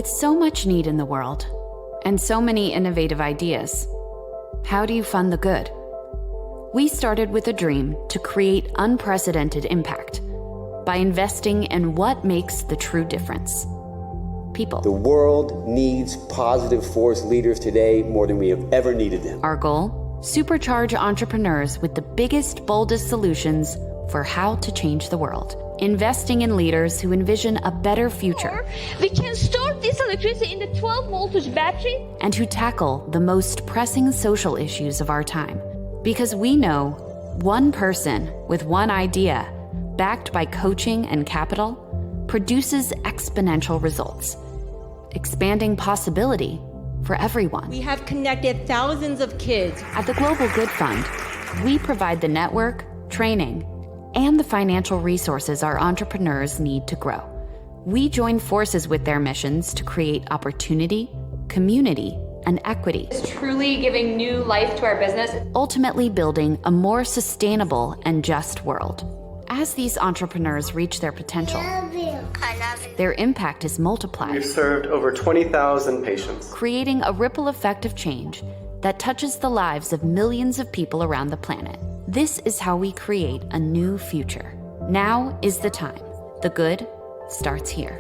With so much need in the world and so many innovative ideas, how do you fund the good? We started with a dream to create unprecedented impact by investing in what makes the true difference: people. The world needs positive force leaders today more than we have ever needed them. Our goal? Supercharge entrepreneurs with the biggest, boldest solutions for how to change the world. Investing in leaders who envision a better future. We can store this electricity in the 12-voltage battery. And who tackle the most pressing social issues of our time. Because we know one person with one idea, backed by coaching and capital, produces exponential results, expanding possibility for everyone. We have connected thousands of kids. At the Global Good Fund, we provide the network, training, and the financial resources our entrepreneurs need to grow. We join forces with their missions to create opportunity, community, and equity. It's truly giving new life to our business. Ultimately building a more sustainable and just world. As these entrepreneurs reach their potential, their impact is multiplied. We've served over 20,000 patients, creating a ripple effect of change that touches the lives of millions of people around the planet. This is how we create a new future. Now is the time. The good starts here.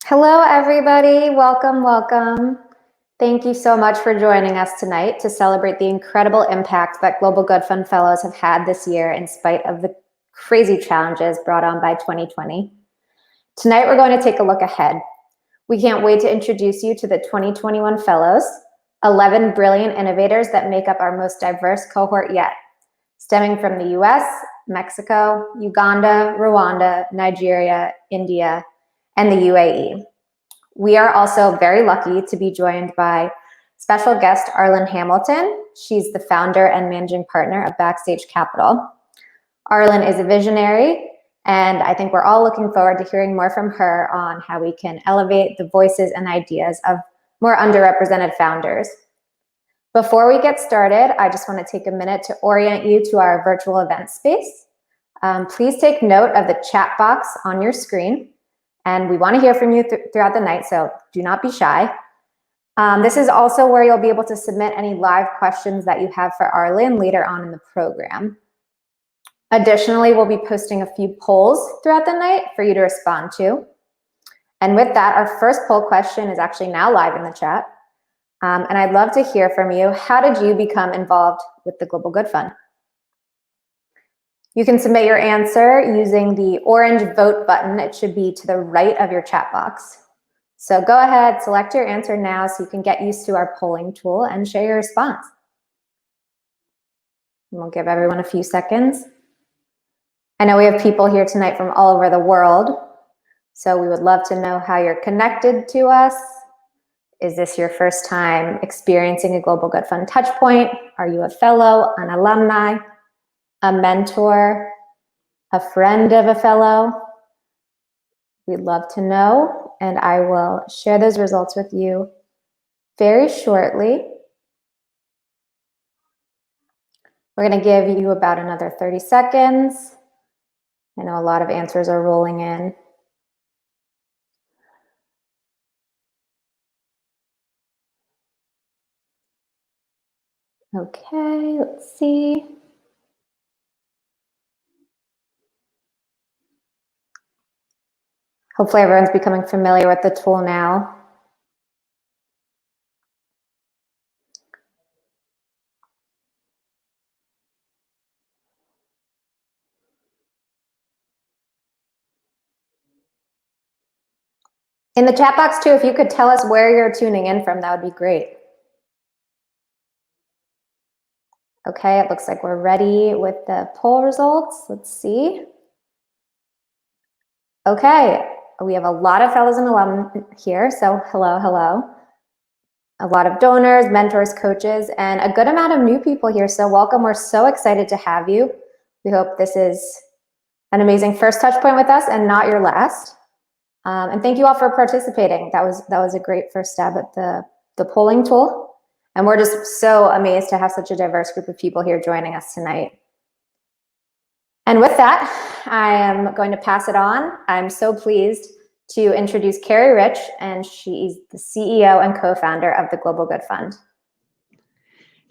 Hello, everybody. Welcome, welcome. Thank you so much for joining us tonight to celebrate the incredible impact that Global Good Fund Fellows have had this year in spite of the crazy challenges brought on by 2020. Tonight, we're going to take a look ahead. We can't wait to introduce you to the 2021 Fellows, 11 brilliant innovators that make up our most diverse cohort yet, stemming from the US, Mexico, Uganda, Rwanda, Nigeria, India, and the UAE. We are also very lucky to be joined by special guest Arlan Hamilton. She's the founder and managing partner of Backstage Capital. Arlan is a visionary, and I think we're all looking forward to hearing more from her on how we can elevate the voices and ideas of more underrepresented founders. Before we get started, I just want to take a minute to orient you to our virtual event space. Please take note of the chat box on your screen, and we want to hear from you throughout the night, so do not be shy. This is also where you'll be able to submit any live questions that you have for Arlan later on in the program. Additionally, we'll be posting a few polls throughout the night for you to respond to. And with that, our first poll question is actually now live in the chat. And I'd love to hear from you. How did you become involved with the Global Good Fund? You can submit your answer using the orange vote button. It should be to the right of your chat box. So go ahead, select your answer now so you can get used to our polling tool and share your response. And we'll give everyone a few seconds. I know we have people here tonight from all over the world, so we would love to know how you're connected to us. Is this your first time experiencing a Global Good Fund touchpoint? Are you a fellow, an alumni, a mentor, a friend of a fellow? We'd love to know, and I will share those results with you very shortly. We're going to give you about another 30 seconds. I know a lot of answers are rolling in. Okay, let's see. Hopefully everyone's becoming familiar with the tool now. In the chat box too, if you could tell us where you're tuning in from, that would be great. Okay, it looks like we're ready with the poll results. Let's see. Okay, we have a lot of fellows and alum here, so hello, hello. A lot of donors, mentors, coaches, and a good amount of new people here, so welcome. We're so excited to have you. We hope this is an amazing first touch point with us and not your last. And thank you all for participating. That was a great first stab at the polling tool. And we're just so amazed to have such a diverse group of people here joining us tonight. And with that, I am going to pass it on. I'm so pleased to introduce Carrie Rich, and she's the CEO and co-founder of the Global Good Fund.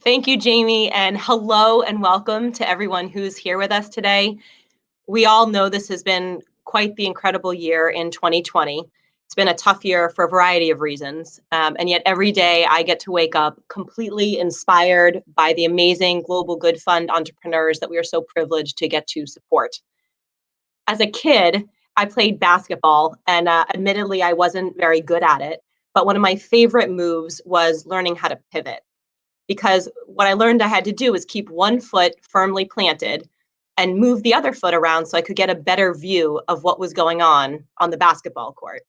Thank you, Jamie, and hello and welcome to everyone who's here with us today. We all know this has been quite the incredible year in 2020. It's been a tough year for a variety of reasons, and yet every day I get to wake up completely inspired by the amazing Global Good Fund entrepreneurs that we are so privileged to get to support. As a kid, I played basketball, and admittedly, I wasn't very good at it, but one of my favorite moves was learning how to pivot. Because what I learned I had to do was keep one foot firmly planted and move the other foot around so I could get a better view of what was going on the basketball court.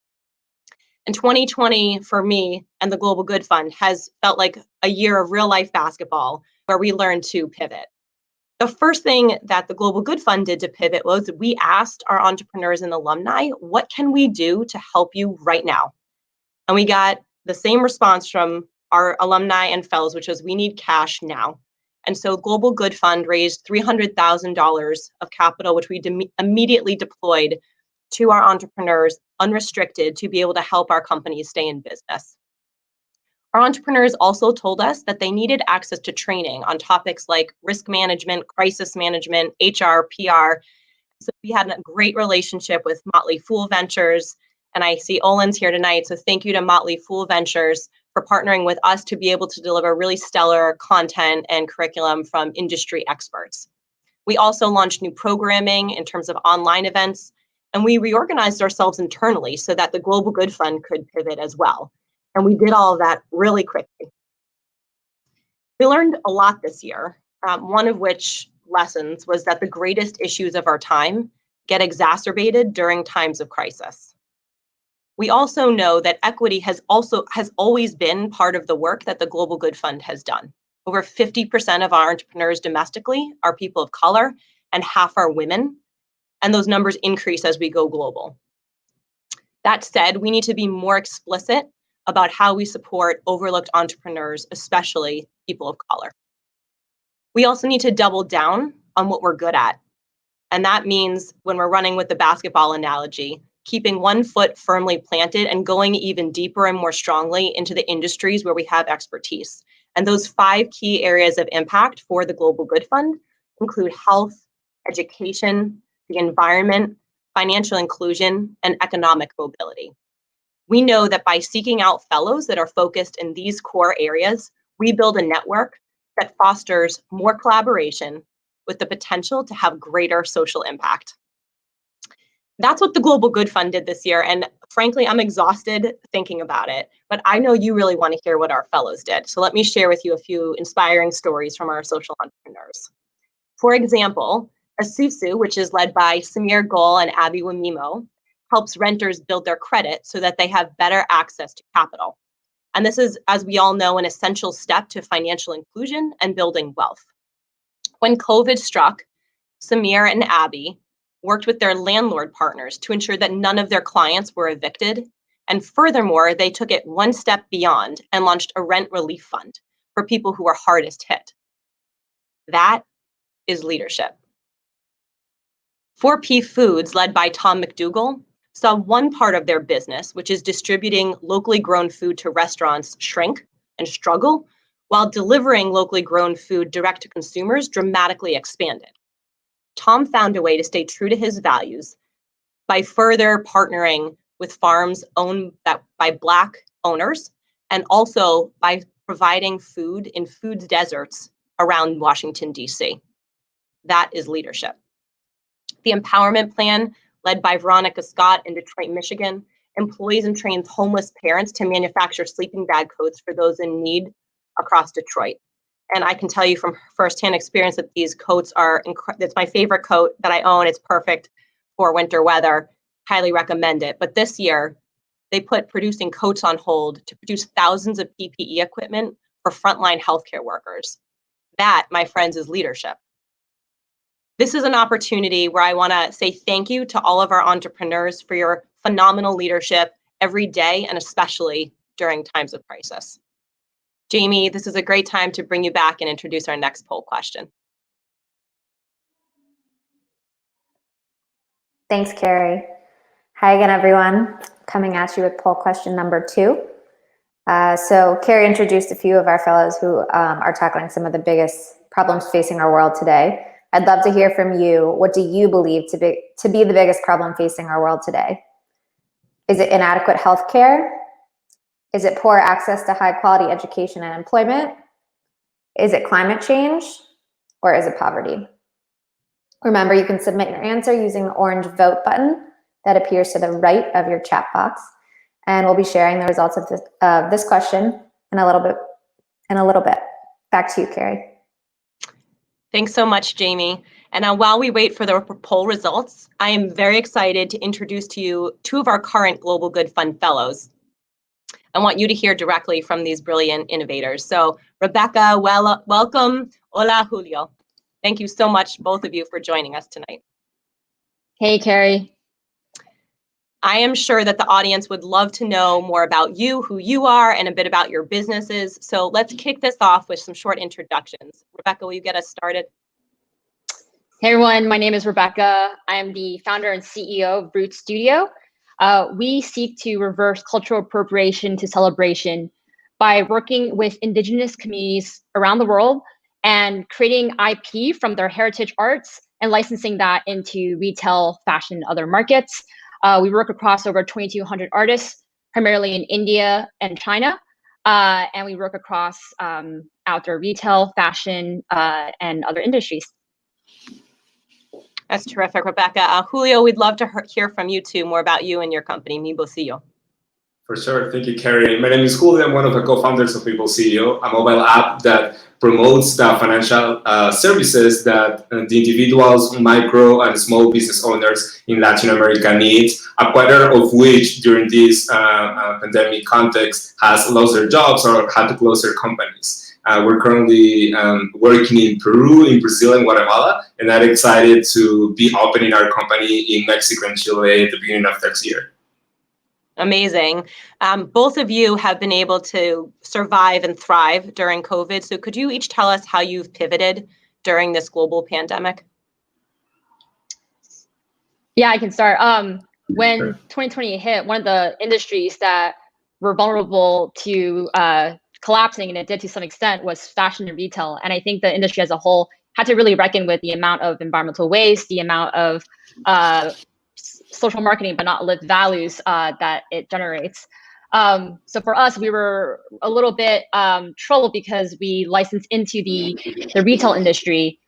And 2020 for me and the Global Good Fund has felt like a year of real life basketball where we learned to pivot. The first thing that the Global Good Fund did to pivot was we asked our entrepreneurs and alumni, what can we do to help you right now? And we got the same response from our alumni and fellows, which was we need cash now. And so Global Good Fund raised $300,000 of capital, which we immediately deployed to our entrepreneurs unrestricted to be able to help our companies stay in business. Our entrepreneurs also told us that they needed access to training on topics like risk management, crisis management, HR, PR. So we had a great relationship with Motley Fool Ventures, and I see Olin's here tonight. So thank you to Motley Fool Ventures for partnering with us to be able to deliver really stellar content and curriculum from industry experts. We also launched new programming in terms of online events, and we reorganized ourselves internally so that the Global Good Fund could pivot as well. And we did all of that really quickly. We learned a lot this year, one of which lessons was that the greatest issues of our time get exacerbated during times of crisis. We also know that equity has always been part of the work that the Global Good Fund has done. Over 50% of our entrepreneurs domestically are people of color, and half are women, and those numbers increase as we go global. That said, we need to be more explicit about how we support overlooked entrepreneurs, especially people of color. We also need to double down on what we're good at. And that means, when we're running with the basketball analogy, keeping one foot firmly planted and going even deeper and more strongly into the industries where we have expertise. And those 5 key areas of impact for the Global Good Fund include health, education, the environment, financial inclusion, and economic mobility. We know that by seeking out fellows that are focused in these core areas, we build a network that fosters more collaboration with the potential to have greater social impact. That's what the Global Good Fund did this year, and frankly, I'm exhausted thinking about it, but I know you really want to hear what our fellows did. So let me share with you a few inspiring stories from our social entrepreneurs. For example, Asusu, which is led by Samir Gol and Abby Wamimo, helps renters build their credit so that they have better access to capital. And this is, as we all know, an essential step to financial inclusion and building wealth. When COVID struck, Samir and Abby worked with their landlord partners to ensure that none of their clients were evicted. And furthermore, they took it one step beyond and launched a rent relief fund for people who are hardest hit. That is leadership. 4P Foods, led by Tom McDougall, saw one part of their business, which is distributing locally grown food to restaurants, shrink and struggle, while delivering locally grown food direct to consumers dramatically expanded. Tom found a way to stay true to his values by further partnering with farms owned by Black owners, and also by providing food in food deserts around Washington, D.C. That is leadership. The Empowerment Plan, led by Veronica Scott in Detroit, Michigan, employs and trains homeless parents to manufacture sleeping bag coats for those in need across Detroit. And I can tell you from firsthand experience that these coats are it's my favorite coat that I own. It's perfect for winter weather. Highly recommend it. But this year, they put producing coats on hold to produce thousands of PPE equipment for frontline healthcare workers. That, my friends, is leadership. This is an opportunity where I want to say thank you to all of our entrepreneurs for your phenomenal leadership every day, and especially during times of crisis. Jamie, this is a great time to bring you back and introduce our next poll question. Thanks, Carrie. Hi again, everyone. Coming at you with poll question number 2. So Carrie introduced a few of our fellows who are tackling some of the biggest problems facing our world today. I'd love to hear from you. What do you believe to be the biggest problem facing our world today? Is it inadequate health care? Is it poor access to high quality education and employment? Is it climate change? Or is it poverty? Remember, you can submit your answer using the orange vote button that appears to the right of your chat box. And we'll be sharing the results of this question in a little bit. Back to you, Carrie. Thanks so much, Jamie. And while we wait for the poll results, I am very excited to introduce to you 2 of our current Global Good Fund Fellows. I want you to hear directly from these brilliant innovators. So Rebecca, welcome. Hola, Julio. Thank you so much, both of you, for joining us tonight. Hey, Carrie. I am sure that the audience would love to know more about you, who you are, and a bit about your businesses. So let's kick this off with some short introductions. Rebecca, will you get us started? Hey, everyone. My name is Rebecca. I am the founder and CEO of Root Studio. We seek to reverse cultural appropriation to celebration by working with indigenous communities around the world and creating IP from their heritage arts and licensing that into retail, fashion, and other markets. We work across over 2,200 artists, primarily in India and China. And we work across outdoor retail, fashion, and other industries. That's terrific, Rebecca. Julio, we'd love to hear from you too, more about you and your company, Mi Bolsillo. For sure. Thank you, Carrie. My name is Julio. I'm one of the co-founders of Mi Bolsillo, a mobile app that promotes the financial services that the individuals, micro and small business owners in Latin America need, a quarter of which during this pandemic context has lost their jobs or had to close their companies. We're currently working in Peru, in Brazil, and Guatemala, and I'm excited to be opening our company in Mexico and Chile at the beginning of next year. Amazing. Both of you have been able to survive and thrive during COVID. So could you each tell us how you've pivoted during this global pandemic? Yeah, I can start. When 2020 hit, one of the industries that were vulnerable to collapsing, and it did to some extent, was fashion and retail. And I think the industry as a whole had to really reckon with the amount of environmental waste, the amount of social marketing but not lived values that it generates. So for us, we were a little bit troubled because we licensed into the retail industry.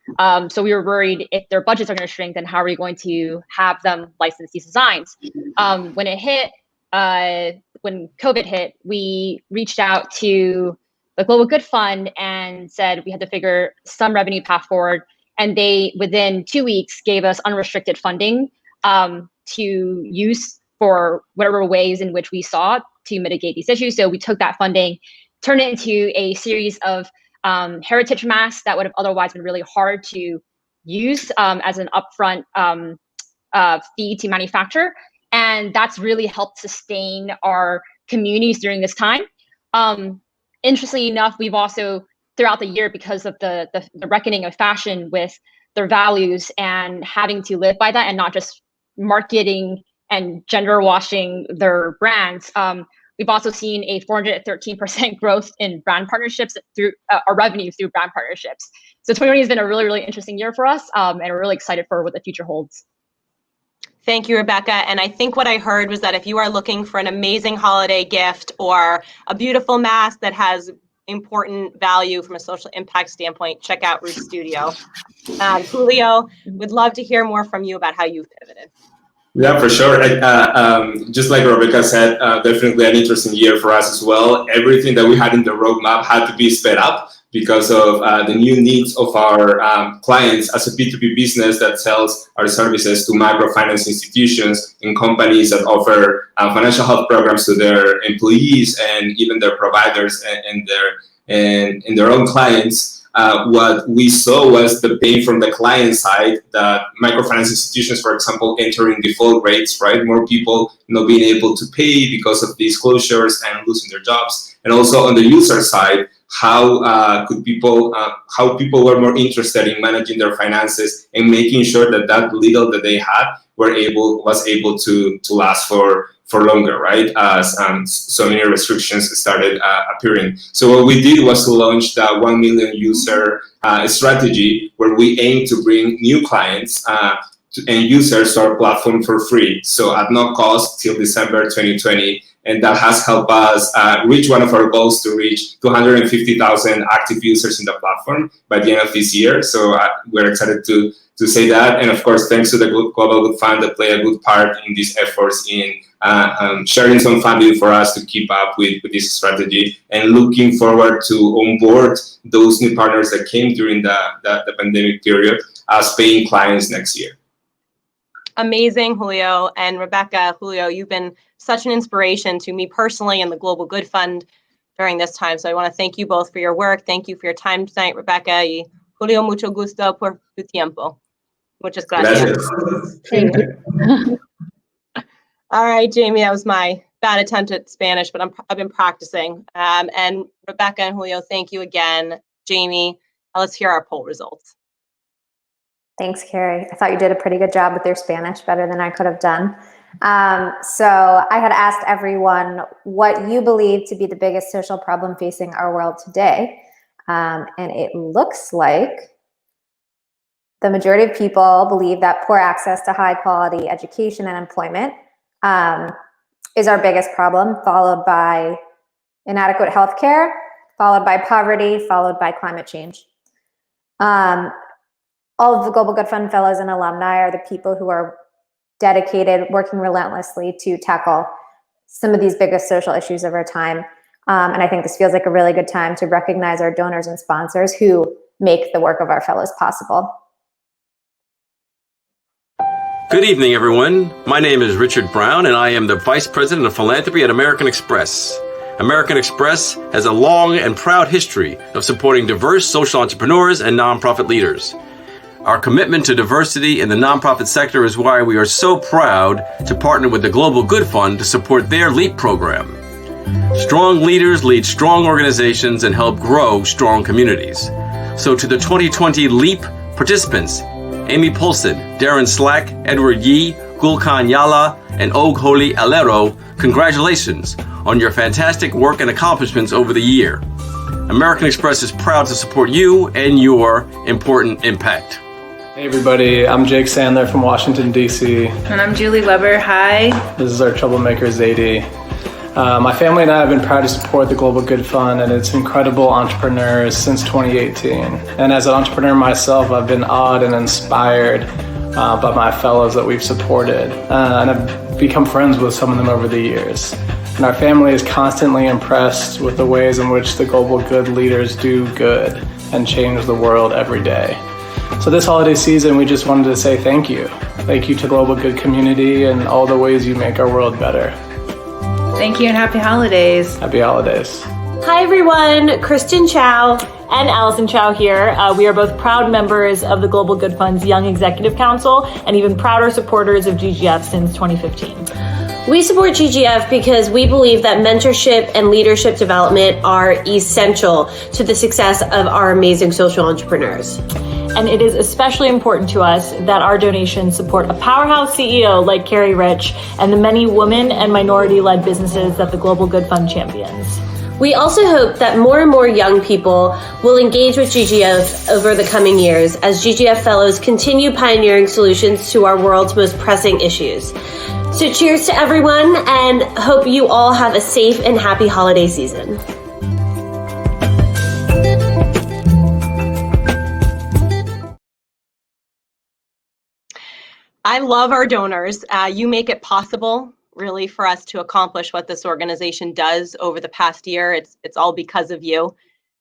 So we were worried if their budgets are going to shrink, then how are we going to have them license these designs? When it hit, when COVID hit, we reached out to the Global Good Fund and said we had to figure some revenue path forward. And they, within 2 weeks, gave us unrestricted funding to use for whatever ways in which we saw to mitigate these issues. So we took that funding, turned it into a series of heritage masks that would have otherwise been really hard to use as an upfront fee to manufacture. And that's really helped sustain our communities during this time. Interestingly enough, we've also, throughout the year, because of the reckoning of fashion with their values and having to live by that and not just marketing and gender washing their brands, we've also seen a 413% growth in brand partnerships through our revenue through brand partnerships. So 2020 has been a really, really interesting year for us, and we're really excited for what the future holds. Thank you, Rebecca. And I think what I heard was that if you are looking for an amazing holiday gift or a beautiful mask that has important value from a social impact standpoint, check out Root Studio. Julio, would love to hear more from you about how you've pivoted. Yeah, for sure. Just like Rebecca said, definitely an interesting year for us as well. Everything that we had in the roadmap had to be sped up because of the new needs of our clients as a B2B business that sells our services to microfinance institutions and companies that offer financial health programs to their employees and even their providers and their own clients. What we saw was the pain from the client side, that microfinance institutions, for example, entering default rates, right? More people not being able to pay because of these closures and losing their jobs. And also on the user side, how people were more interested in managing their finances and making sure that that little that they had was able to last for longer, right? As so many restrictions started appearing. So what we did was to launch the 1 million user strategy, where we aim to bring new clients and users to our platform for free, so at no cost till December 2020. And that has helped us reach one of our goals, to reach 250,000 active users in the platform by the end of this year. So we're excited to say that. And of course, thanks to the Global Good Fund that play a good part in these efforts in sharing some funding for us to keep up with this strategy, and looking forward to onboard those new partners that came during the pandemic period as paying clients next year. Amazing, Julio and Rebecca. Julio, you've been such an inspiration to me personally and the Global Good Fund during this time. So I want to thank you both for your work. Thank you for your time tonight, Rebecca. Y Julio, mucho gusto por tu tiempo. Muchas gracias. Thank you. All right, Jamie, that was my bad attempt at Spanish, but I've been practicing. And Rebecca and Julio, thank you again. Jamie, let's hear our poll results. Thanks, Carrie. I thought you did a pretty good job with your Spanish, better than I could have done. So I had asked everyone what you believe to be the biggest social problem facing our world today. And it looks like the majority of people believe that poor access to high quality education and employment is our biggest problem, followed by inadequate healthcare, followed by poverty, followed by climate change. All of the Global Good Fund Fellows and alumni are the people who are dedicated, working relentlessly to tackle some of these biggest social issues of our time. And I think this feels like a really good time to recognize our donors and sponsors who make the work of our fellows possible. Good evening, everyone. My name is Richard Brown, and I am the Vice President of Philanthropy at American Express. American Express has a long and proud history of supporting diverse social entrepreneurs and nonprofit leaders. Our commitment to diversity in the nonprofit sector is why we are so proud to partner with the Global Good Fund to support their LEAP program. Strong leaders lead strong organizations and help grow strong communities. So to the 2020 LEAP participants, Amy Polson, Darren Slack, Edward Yee, Gulkan Yala, and Og Holi Alero, congratulations on your fantastic work and accomplishments over the year. American Express is proud to support you and your important impact. Hey everybody, I'm Jake Sandler from Washington, D.C. And I'm Julie Weber. Hi. This is our troublemaker, Zadie. My family and I have been proud to support the Global Good Fund and its incredible entrepreneurs since 2018. And as an entrepreneur myself, I've been awed and inspired by my fellows that we've supported. And I've become friends with some of them over the years. And our family is constantly impressed with the ways in which the Global Good leaders do good and change the world every day. So this holiday season, we just wanted to say thank you. Thank you to Global Good community and all the ways you make our world better. Thank you and happy holidays. Happy holidays. Hi everyone, Kristen Chow and Allison Chow here. We are both proud members of the Global Good Fund's Young Executive Council and even prouder supporters of GGF since 2015. We support GGF because we believe that mentorship and leadership development are essential to the success of our amazing social entrepreneurs. And it is especially important to us that our donations support a powerhouse CEO like Carrie Rich and the many women and minority-led businesses that the Global Good Fund champions. We also hope that more and more young people will engage with GGF over the coming years as GGF fellows continue pioneering solutions to our world's most pressing issues. So cheers to everyone and hope you all have a safe and happy holiday season. I love our donors. You make it possible, really, for us to accomplish what this organization does over the past year. It's all because of you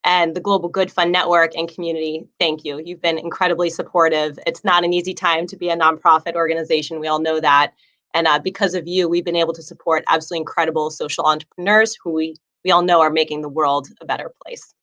and the Global Good Fund Network and community. Thank you. You've been incredibly supportive. It's not an easy time to be a nonprofit organization. We all know that. And because of you, we've been able to support absolutely incredible social entrepreneurs who we all know are making the world a better place.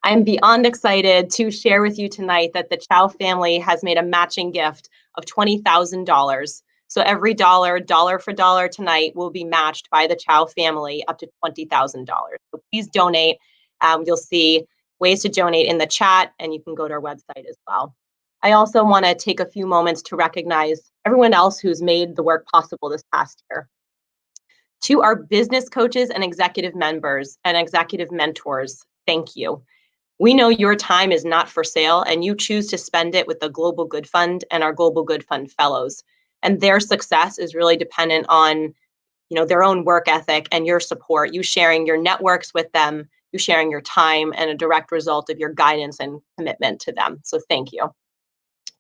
I am beyond excited to share with you tonight that the Chow family has made a matching gift of $20,000. So every dollar for dollar tonight will be matched by the Chow family up to $20,000. So please donate. You'll see ways to donate in the chat, and you can go to our website as well. I also want to take a few moments to recognize everyone else who's made the work possible this past year. To our business coaches and executive members and executive mentors, thank you. We know your time is not for sale, and you choose to spend it with the Global Good Fund and our Global Good Fund fellows. And their success is really dependent on, their own work ethic and your support, you sharing your networks with them, you sharing your time, and a direct result of your guidance and commitment to them. So thank you.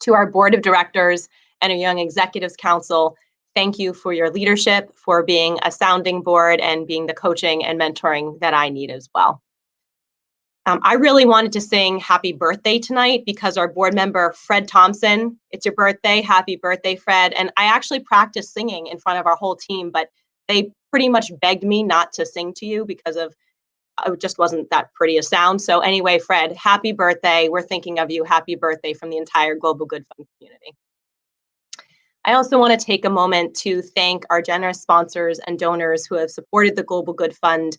To our board of directors and our Young Executives Council, thank you for your leadership, for being a sounding board and being the coaching and mentoring that I need as well. I really wanted to sing happy birthday tonight because our board member, Fred Thompson, it's your birthday, happy birthday, Fred. And I actually practiced singing in front of our whole team, but they pretty much begged me not to sing to you because it just wasn't that pretty a sound. So anyway, Fred, happy birthday. We're thinking of you. Happy birthday from the entire Global Good Fund community. I also want to take a moment to thank our generous sponsors and donors who have supported the Global Good Fund,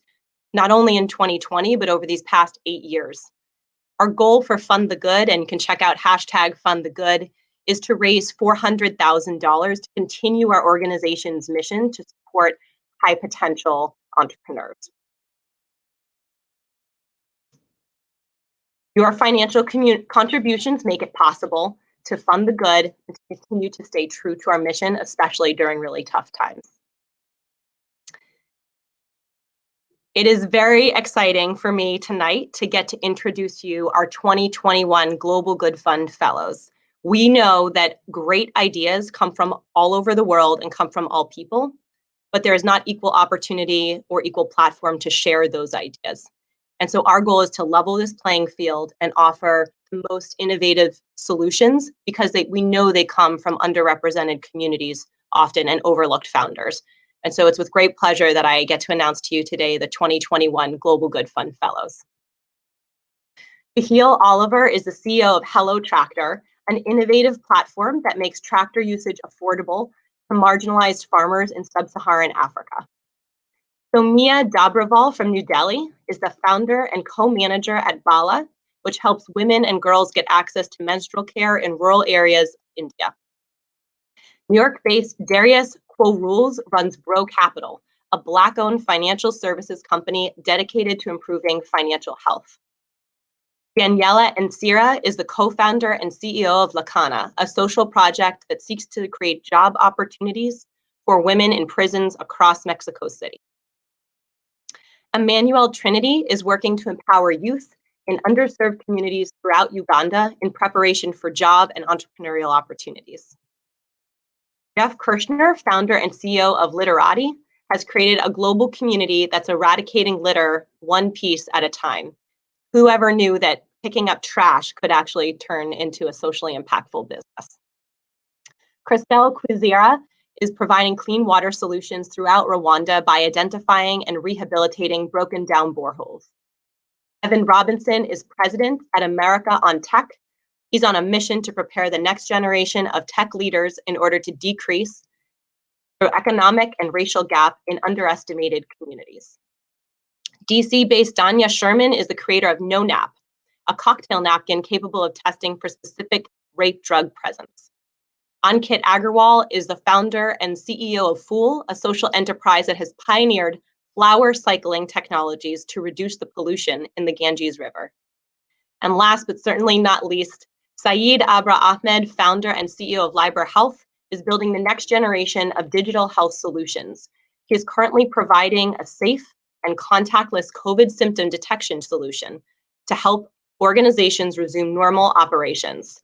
not only in 2020, but over these past 8 years. Our goal for Fund the Good, and you can check out hashtag Fund the Good, is to raise $400,000 to continue our organization's mission to support high potential entrepreneurs. Your financial contributions make it possible to fund the good and to continue to stay true to our mission, especially during really tough times. It is very exciting for me tonight to get to introduce you our 2021 Global Good Fund Fellows. We know that great ideas come from all over the world and come from all people, but there is not equal opportunity or equal platform to share those ideas. And so our goal is to level this playing field and offer the most innovative solutions because we know they come from underrepresented communities often and overlooked founders. And so it's with great pleasure that I get to announce to you today the 2021 Global Good Fund Fellows. Cahiel Oliver is the CEO of Hello Tractor, an innovative platform that makes tractor usage affordable to marginalized farmers in sub-Saharan Africa. Soumya Dabrawal from New Delhi is the founder and co-manager at Bala, which helps women and girls get access to menstrual care in rural areas of India. New York-based Darius Quo-Rules runs Bro Capital, a Black-owned financial services company dedicated to improving financial health. Daniela Encira is the co-founder and CEO of Lacana, a social project that seeks to create job opportunities for women in prisons across Mexico City. Emmanuel Trinity is working to empower youth in underserved communities throughout Uganda in preparation for job and entrepreneurial opportunities. Jeff Kirshner, founder and CEO of Literati, has created a global community that's eradicating litter one piece at a time. Whoever knew that picking up trash could actually turn into a socially impactful business? Christelle Quizera is providing clean water solutions throughout Rwanda by identifying and rehabilitating broken down boreholes. Evan Robinson is president at America on Tech. He's on a mission to prepare the next generation of tech leaders in order to decrease the economic and racial gap in underestimated communities. DC-based Danya Sherman is the creator of No Nap, a cocktail napkin capable of testing for specific rape drug presence. Ankit Agarwal is the founder and CEO of Fool, a social enterprise that has pioneered flower cycling technologies to reduce the pollution in the Ganges River. And last but certainly not least, Saeed Abra Ahmed, founder and CEO of Liber Health, is building the next generation of digital health solutions. He is currently providing a safe and contactless COVID symptom detection solution to help organizations resume normal operations.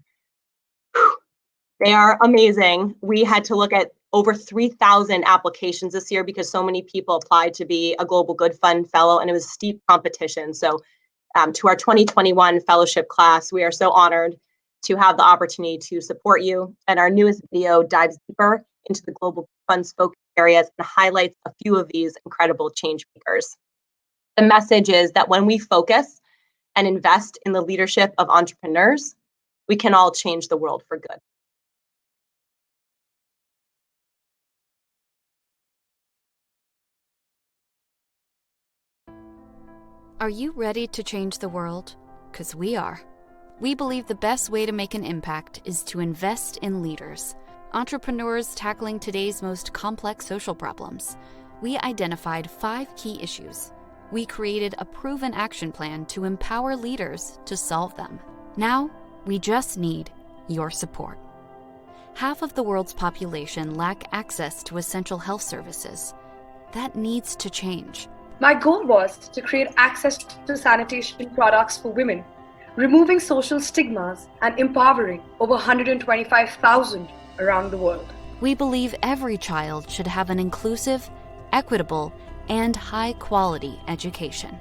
They are amazing. We had to look at over 3,000 applications this year because so many people applied to be a Global Good Fund Fellow, and it was steep competition. So to our 2021 fellowship class, we are so honored to have the opportunity to support you. And our newest video dives deeper into the Global Fund's focus areas and highlights a few of these incredible change makers. The message is that when we focus and invest in the leadership of entrepreneurs, we can all change the world for good. Are you ready to change the world? 'Cause we are. We believe the best way to make an impact is to invest in leaders, entrepreneurs tackling today's most complex social problems. We identified 5 key issues. We created a proven action plan to empower leaders to solve them. Now, we just need your support. Half of the world's population lack access to essential health services. That needs to change. My goal was to create access to sanitation products for women, removing social stigmas and empowering over 125,000 around the world. We believe every child should have an inclusive, equitable, and high-quality education.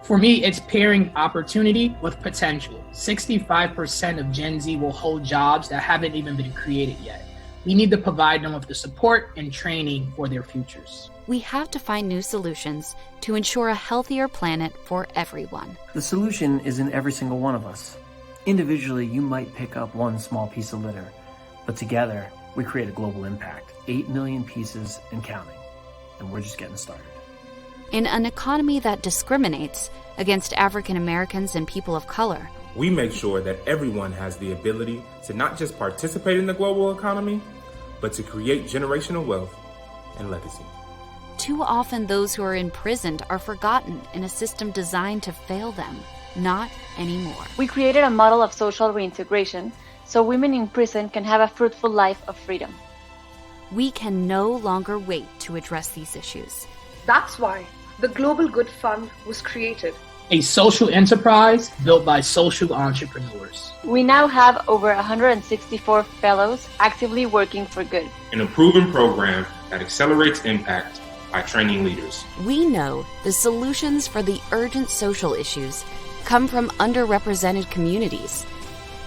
For me, it's pairing opportunity with potential. 65% of Gen Z will hold jobs that haven't even been created yet. We need to provide them with the support and training for their futures. We have to find new solutions to ensure a healthier planet for everyone. The solution is in every single one of us. Individually, you might pick up one small piece of litter, but together, we create a global impact. 8 million pieces and counting. And we're just getting started. In an economy that discriminates against African Americans and people of color, we make sure that everyone has the ability to not just participate in the global economy, but to create generational wealth and legacy. Too often those who are imprisoned are forgotten in a system designed to fail them. Not anymore. We created a model of social reintegration so women in prison can have a fruitful life of freedom. We can no longer wait to address these issues. That's why the Global Good Fund was created. A social enterprise built by social entrepreneurs. We now have over 164 fellows actively working for good. An improving program that accelerates impact by training leaders. We know the solutions for the urgent social issues come from underrepresented communities.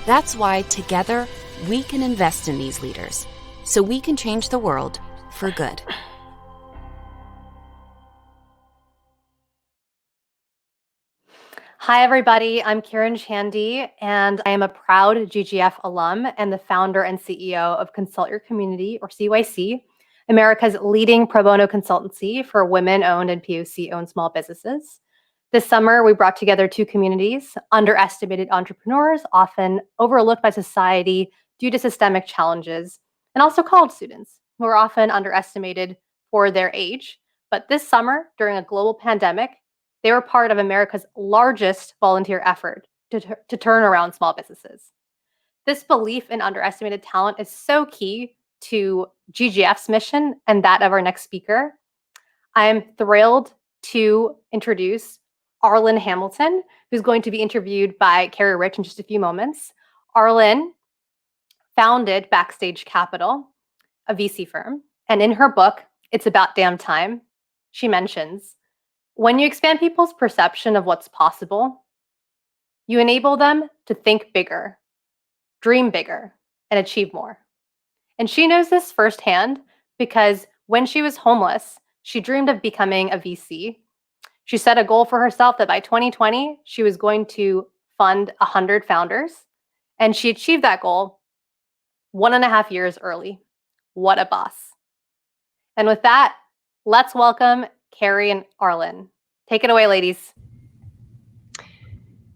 That's why together we can invest in these leaders so we can change the world for good. Hi, everybody. I'm Kiran Chandy, and I am a proud GGF alum and the founder and CEO of Consult Your Community, or CYC, America's leading pro bono consultancy for women-owned and POC-owned small businesses. This summer, we brought together 2 communities, underestimated entrepreneurs, often overlooked by society due to systemic challenges, and also college students, who are often underestimated for their age. But this summer, during a global pandemic, they were part of America's largest volunteer effort to turn around small businesses. This belief in underestimated talent is so key to GGF's mission and that of our next speaker. I am thrilled to introduce Arlan Hamilton, who's going to be interviewed by Carrie Rich in just a few moments. Arlan founded Backstage Capital, a VC firm, and in her book, It's About Damn Time, she mentions, when you expand people's perception of what's possible, you enable them to think bigger, dream bigger, and achieve more. And she knows this firsthand because when she was homeless, she dreamed of becoming a VC. She set a goal for herself that by 2020, she was going to fund 100 founders, and she achieved that goal 1.5 years early. What a boss. And with that, let's welcome Carrie and Arlan. Take it away, ladies.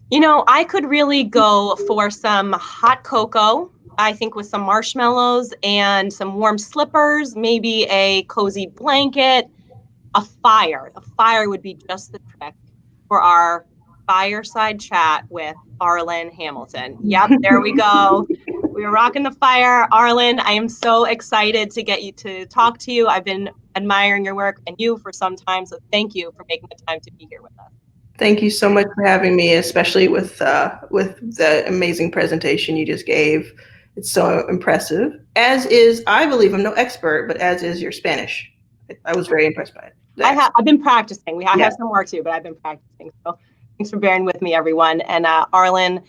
You know, I could really go for some hot cocoa, I think with some marshmallows and some warm slippers, maybe a cozy blanket, a fire. A fire would be just the trick for our fireside chat with Arlan Hamilton. Yep, there we go. We're rocking the fire. Arlan, I am so excited to get you to talk to you. I've been admiring your work and you for some time, so thank you for making the time to be here with us. Thank you so much for having me, especially with the amazing presentation you just gave. It's so impressive. As is, I believe, I'm no expert, but as is your Spanish. I was very impressed by it. I've been practicing. I have some work too, but I've been practicing. So thanks for bearing with me, everyone. And Arlan,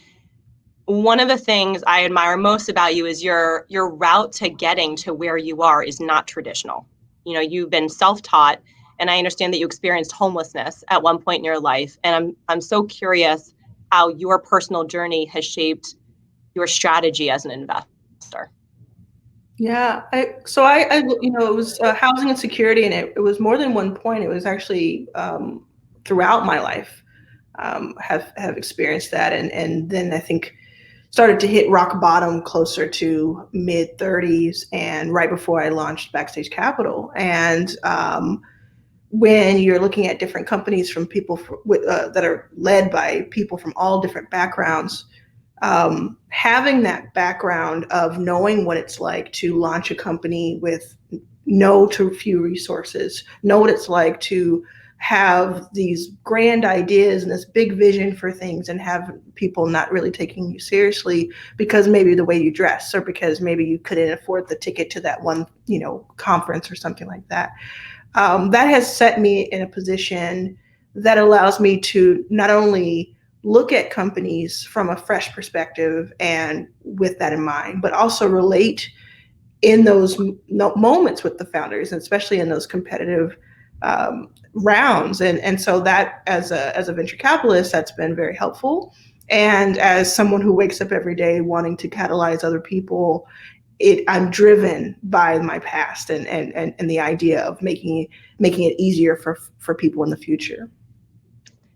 one of the things I admire most about you is your route to getting to where you are is not traditional. You know, you've been self-taught, and I understand that you experienced homelessness at one point in your life. And I'm so curious how your personal journey has shaped your strategy as an investor. Yeah, it was housing and security, and it was more than one point. It was actually throughout my life have experienced that, and then I think started to hit rock bottom closer to mid 30s, and right before I launched Backstage Capital. And when you're looking at different companies from people that are led by people from all different backgrounds, having that background of knowing what it's like to launch a company with no to few resources, know what it's like to have these grand ideas and this big vision for things and have people not really taking you seriously because maybe the way you dress or because maybe you couldn't afford the ticket to that one, conference or something like that. That has set me in a position that allows me to not only look at companies from a fresh perspective and with that in mind, but also relate in those moments with the founders, and especially in those competitive rounds. And so that as a venture capitalist, that's been very helpful. And as someone who wakes up every day wanting to catalyze other people, I'm driven by my past and the idea of making it easier for people in the future.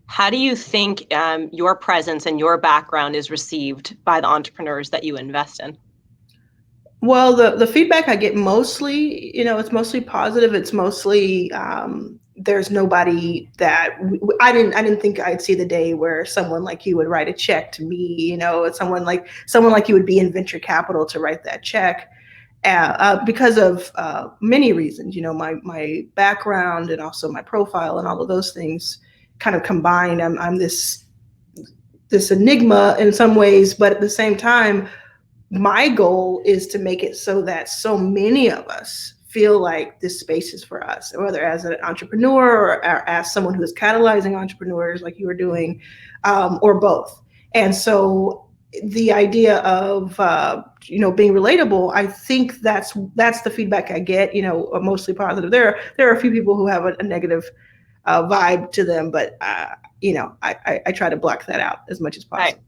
How do you think your presence and your background is received by the entrepreneurs that you invest in? Well, the feedback I get mostly, it's mostly positive. It's mostly there's nobody that I didn't think I'd see the day where someone like you would write a check to me. It's someone like you would be in venture capital to write that check because of many reasons. My background and also my profile and all of those things kind of combined. I'm this enigma in some ways, but at the same time, my goal is to make it so that so many of us feel like this space is for us, whether as an entrepreneur or as someone who is catalyzing entrepreneurs like you are doing, or both. And so the idea of being relatable, I think that's the feedback I get, mostly positive. There are a few people who have a negative vibe to them, but I try to block that out as much as possible. Right.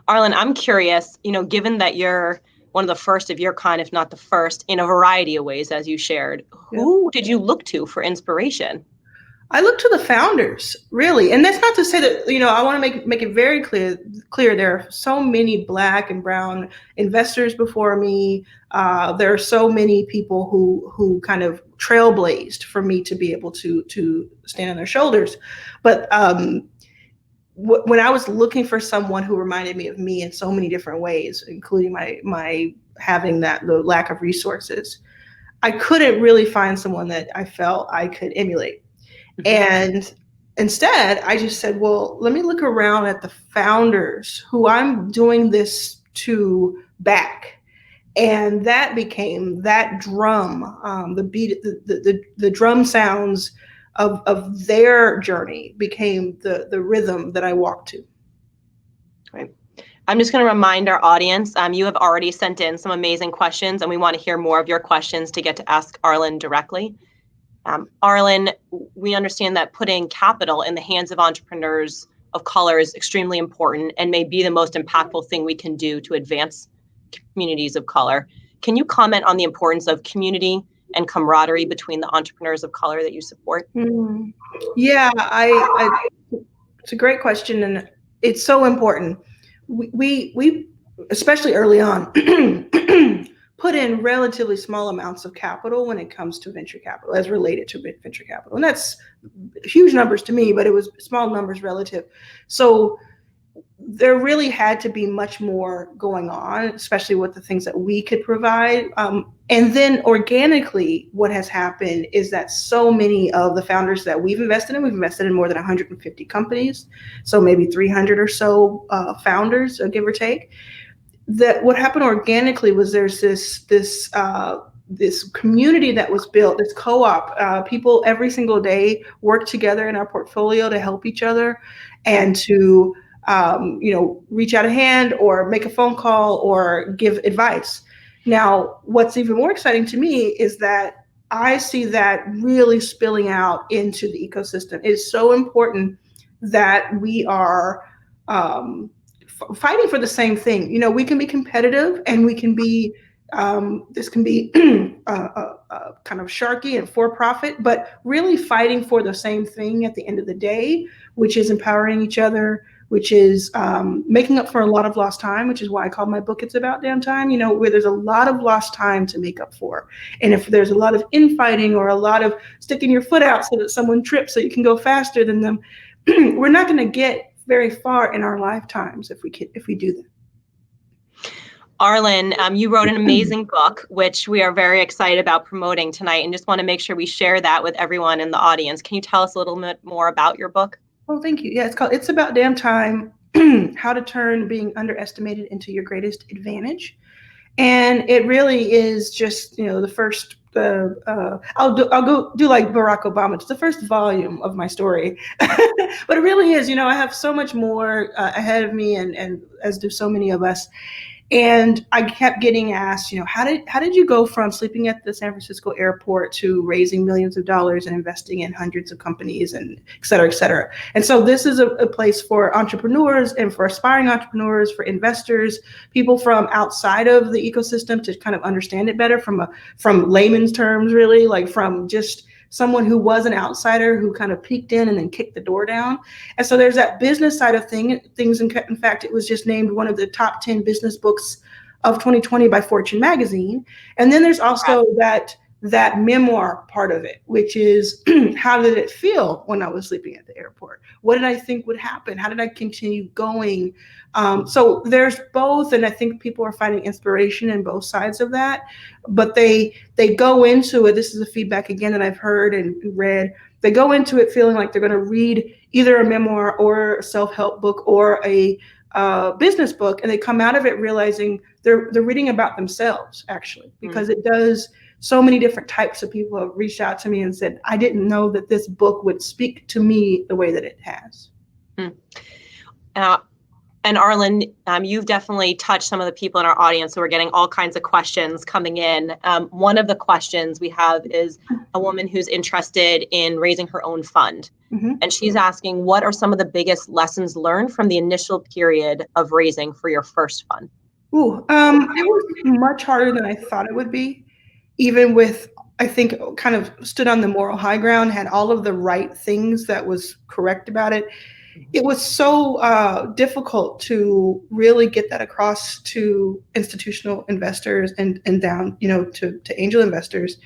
Arlan, I'm curious, given that you're one of the first of your kind, if not the first, in a variety of ways, as you shared, who did you look to for inspiration? I look to the founders, really. And that's not to say that, I want to make it very clear there are so many Black and brown investors before me. There are so many people who kind of trailblazed for me to be able to stand on their shoulders. But when I was looking for someone who reminded me of me in so many different ways, including my having the lack of resources, I couldn't really find someone that I felt I could emulate. And instead, I just said, well, let me look around at the founders who I'm doing this to back. And that became that drum, the beat, the drum sounds of their journey became the rhythm that I walked to. Right. I'm just going to remind our audience, you have already sent in some amazing questions, and we want to hear more of your questions to get to ask Arlan directly. Arlan, we understand that putting capital in the hands of entrepreneurs of color is extremely important and may be the most impactful thing we can do to advance communities of color. Can you comment on the importance of community and camaraderie between the entrepreneurs of color that you support? Yeah, it's a great question, and it's so important. We especially early on put in relatively small amounts of capital when it comes to venture capital, as related to venture capital, and that's huge numbers to me, but it was small numbers relative. So there really had to be much more going on, especially with the things that we could provide. And then organically, what has happened is that so many of the founders that we've invested in more than 150 companies, so maybe 300 or so founders, give or take. That what happened organically was there's this community that was built, this co-op. People every single day work together in our portfolio to help each other and to reach out a hand or make a phone call or give advice. Now, what's even more exciting to me is that I see that really spilling out into the ecosystem. It's so important that we are fighting for the same thing. We can be competitive and we can be, this can be kind of sharky and for profit, but really fighting for the same thing at the end of the day, which is empowering each other, which is making up for a lot of lost time, which is why I call my book It's About Damn Time, where there's a lot of lost time to make up for. And if there's a lot of infighting or a lot of sticking your foot out so that someone trips so you can go faster than them, we're not going to get very far in our lifetimes if we do that. Arlan, you wrote an amazing book, which we are very excited about promoting tonight, and just want to make sure we share that with everyone in the audience. Can you tell us a little bit more about your book? Oh, thank you. Yeah, it's called It's About Damn Time, How to Turn Being Underestimated into Your Greatest Advantage. And it really is just, the first, I'll go do like Barack Obama. It's the first volume of my story, but it really is, I have so much more ahead of me, and as do so many of us. And I kept getting asked, how did you go from sleeping at the San Francisco airport to raising millions of dollars and investing in hundreds of companies and et cetera, et cetera. And so this is a place for entrepreneurs and for aspiring entrepreneurs, for investors, people from outside of the ecosystem to kind of understand it better from layman's terms, really, like from just someone who was an outsider who kind of peeked in and then kicked the door down. And so there's that business side of things. In fact, it was just named one of the top 10 business books of 2020 by Fortune magazine. And then there's also that memoir part of it, which is how did it feel when I was sleeping at the airport? What did I think would happen? How did I continue going? So there's both, and I think people are finding inspiration in both sides of that, but they go into it. This is the feedback again that I've heard and read. They go into it feeling like they're going to read either a memoir or a self-help book or a business book, and they come out of it realizing they're reading about themselves, actually, because it does. So many different types of people have reached out to me and said, I didn't know that this book would speak to me the way that it has. And Arlan, you've definitely touched some of the people in our audience, so we're getting all kinds of questions coming in. One of the questions we have is a woman who's interested in raising her own fund. And she's asking, what are some of the biggest lessons learned from the initial period of raising for your first fund? It was much harder than I thought it would be. Even with, I think, kind of stood on the moral high ground, had all of the right things that was correct about it. It was so difficult to really get that across to institutional investors and down, to angel investors.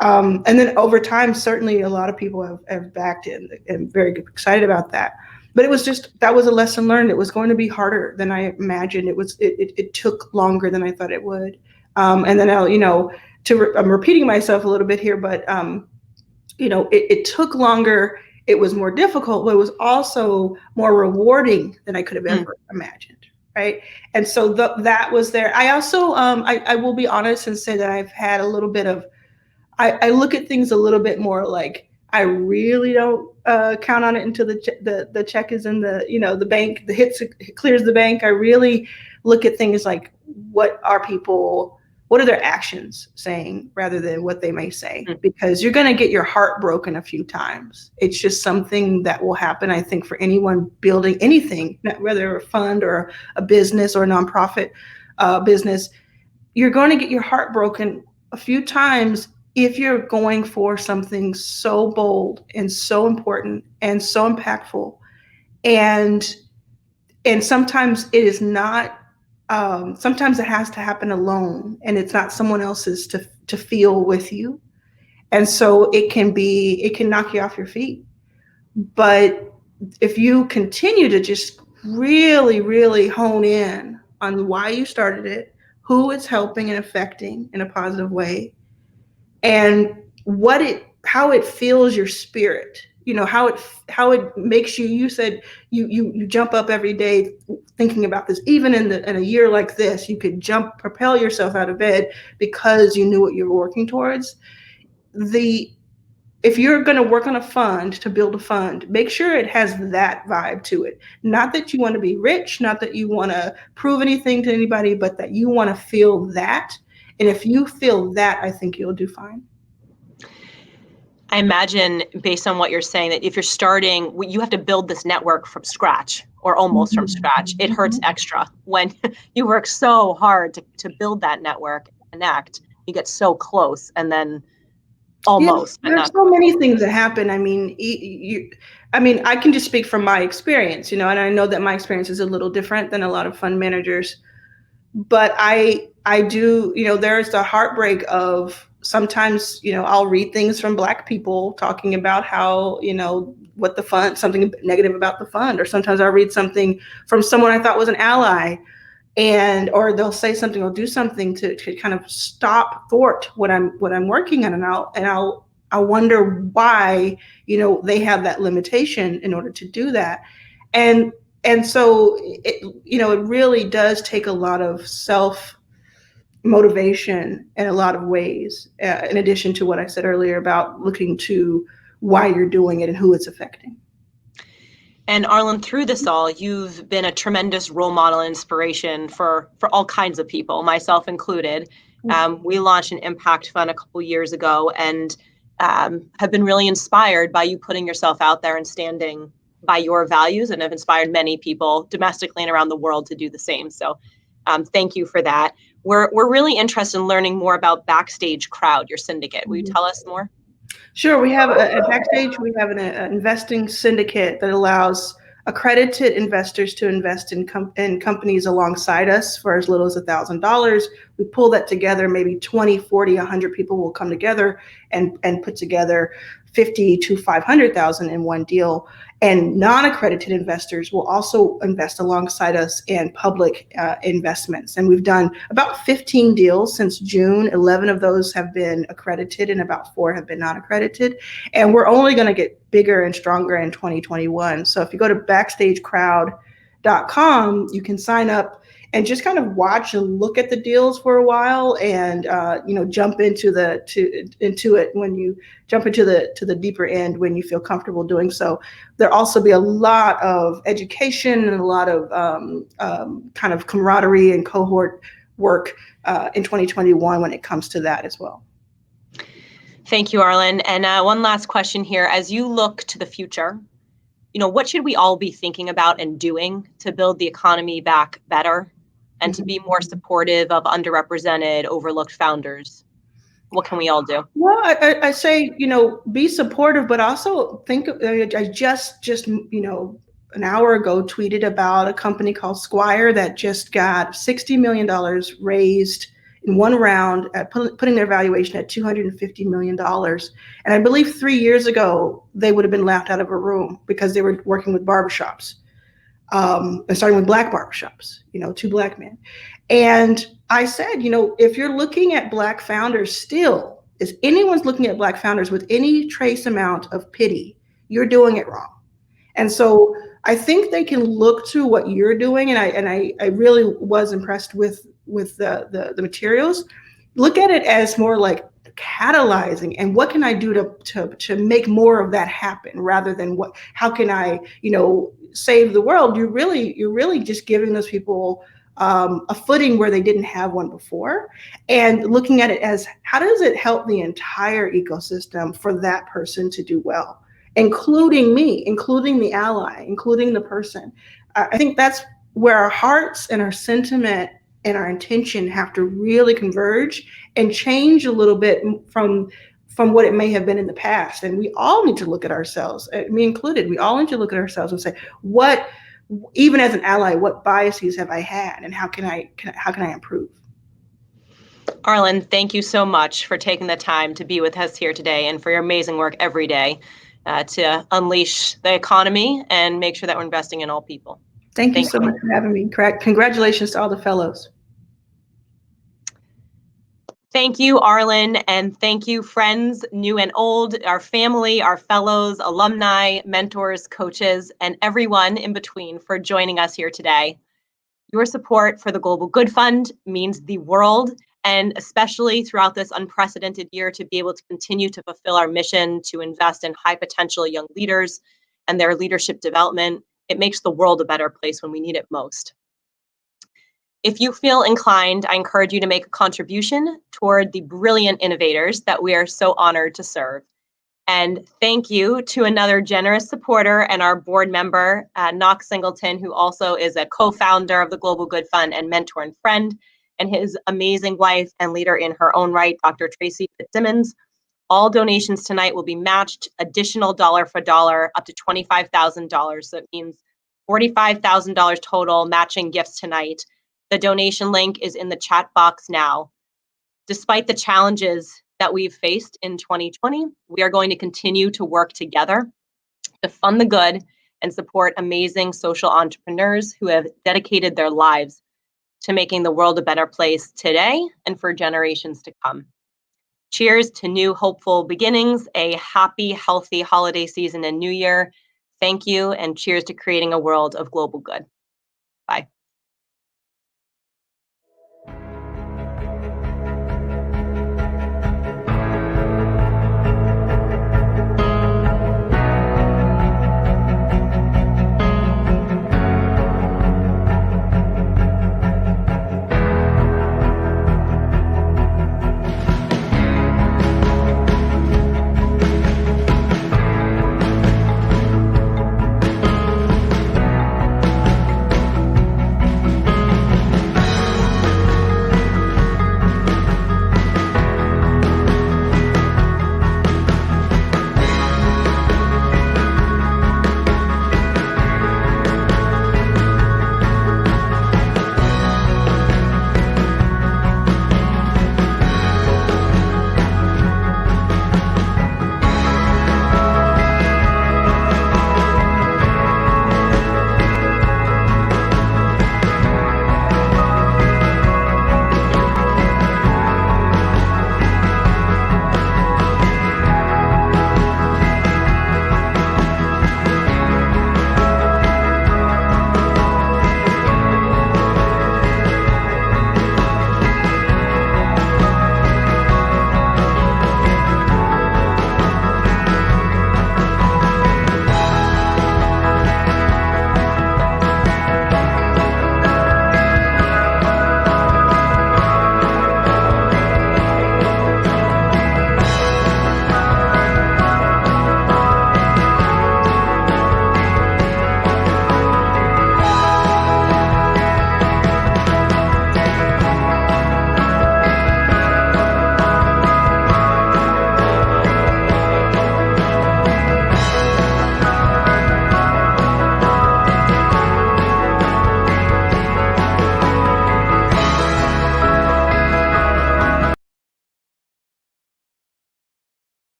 And then over time, certainly a lot of people have backed it and very excited about that. But it was that was a lesson learned. It was going to be harder than I imagined. It took longer than I thought it would. And then I'm repeating myself a little bit here, but it took longer. It was more difficult, but it was also more rewarding than I could have ever imagined, right? And so that was there. I also, I will be honest and say that I've had a little bit of, I look at things a little bit more like I really don't count on it until the check is in the bank, it clears the bank. I really look at things like what are their actions saying rather than what they may say, because you're going to get your heart broken a few times. It's just something that will happen, I think, for anyone building anything, whether a fund or a business or a nonprofit business. You're going to get your heart broken a few times if you're going for something so bold and so important and so impactful. And sometimes it is not. Sometimes it has to happen alone, and it's not someone else's to feel with you. And so it can knock you off your feet. But if you continue to just really, really hone in on why you started it, who it's helping and affecting in a positive way, and how it feels your spirit, how it makes you. You said you jump up every day thinking about this. Even in a year like this, you could propel yourself out of bed because you knew what you were working towards. If you're going to work on a fund, to build a fund, make sure it has that vibe to it. Not that you want to be rich, not that you want to prove anything to anybody, but that you want to feel that. And if you feel that, I think you'll do fine. I imagine, based on what you're saying, that if you're starting, you have to build this network from scratch or almost from scratch. It hurts extra when you work so hard to build that network, connect, you get so close, and then almost. Yeah, there's so many things that happen. I mean, I can just speak from my experience, and I know that my experience is a little different than a lot of fund managers. But I do, there's the heartbreak of sometimes, I'll read things from Black people talking about how, what the fund, something negative about the fund, or sometimes I'll read something from someone I thought was an ally, or they'll say something or do something to kind of thwart what I'm working on, and I wonder why, they have that limitation in order to do that. And so it really does take a lot of self motivation in a lot of ways, in addition to what I said earlier about looking to why you're doing it and who it's affecting. And Arlan, through this all, you've been a tremendous role model and inspiration for all kinds of people, myself included. We launched an impact fund a couple years ago, and have been really inspired by you putting yourself out there and standing by your values, and have inspired many people domestically and around the world to do the same. So thank you for that. We're really interested in learning more about Backstage Crowd, your syndicate. Will you tell us more? Sure. We have at Backstage, we have an investing syndicate that allows accredited investors to invest in companies alongside us for as little as $1,000. We pull that together, maybe 20, 40, 100 people will come together and put together 50 to 500,000 in one deal. And non-accredited investors will also invest alongside us in public investments. And we've done about 15 deals since June. 11 of those have been accredited and about 4 have been non-accredited. And we're only going to get bigger and stronger in 2021. So if you go to backstagecrowd.com, you can sign up and just kind of watch and look at the deals for a while, and jump into it when you jump into the deeper end when you feel comfortable doing so. There'll also be a lot of education and a lot of kind of camaraderie and cohort work in 2021 when it comes to that as well. Thank you, Arlan. And one last question here. As you look to the future, what should we all be thinking about and doing to build the economy back better and to be more supportive of underrepresented, overlooked founders? What can we all do? Well, I say, be supportive, but also think, I just an hour ago tweeted about a company called Squire that just got $60 million raised in one round, at putting their valuation at $250 million. And I believe 3 years ago, they would have been laughed out of a room because they were working with barbershops, and starting with Black barbershops, 2 Black men. And I said, if you're looking at Black founders still, if anyone's looking at Black founders with any trace amount of pity, you're doing it wrong. And so I think they can look to what you're doing. And I really was impressed with the materials. Look at it as more like catalyzing, and what can I do to make more of that happen, rather than how can I, save the world. You're really just giving those people a footing where they didn't have one before, and looking at it as, how does it help the entire ecosystem for that person to do well, including me, including the ally, including the person. I think that's where our hearts and our sentiment and our intention have to really converge and change a little bit from what it may have been in the past. And we all need to look at ourselves, me included. We all need to look at ourselves and say, even as an ally, what biases have I had, and how can I improve? Arlan, thank you so much for taking the time to be with us here today, and for your amazing work every day to unleash the economy and make sure that we're investing in all people. Thank you so much for having me. Congratulations to all the fellows. Thank you, Arlan, and thank you, friends, new and old, our family, our fellows, alumni, mentors, coaches, and everyone in between for joining us here today. Your support for the Global Good Fund means the world, and especially throughout this unprecedented year, to be able to continue to fulfill our mission to invest in high potential young leaders and their leadership development. It makes the world a better place when we need it most. If you feel inclined, I encourage you to make a contribution toward the brilliant innovators that we are so honored to serve. And thank you to another generous supporter and our board member, Knox Singleton, who also is a co-founder of the Global Good Fund and mentor and friend, and his amazing wife and leader in her own right, Dr. Tracy Fitzsimmons, All donations tonight will be matched, additional dollar for dollar, up to $25,000. So it means $45,000 total matching gifts tonight. The donation link is in the chat box now. Despite the challenges that we've faced in 2020, we are going to continue to work together to fund the good and support amazing social entrepreneurs who have dedicated their lives to making the world a better place today and for generations to come. Cheers to new hopeful beginnings, a happy, healthy holiday season and new year. Thank you, and cheers to creating a world of global good. Bye.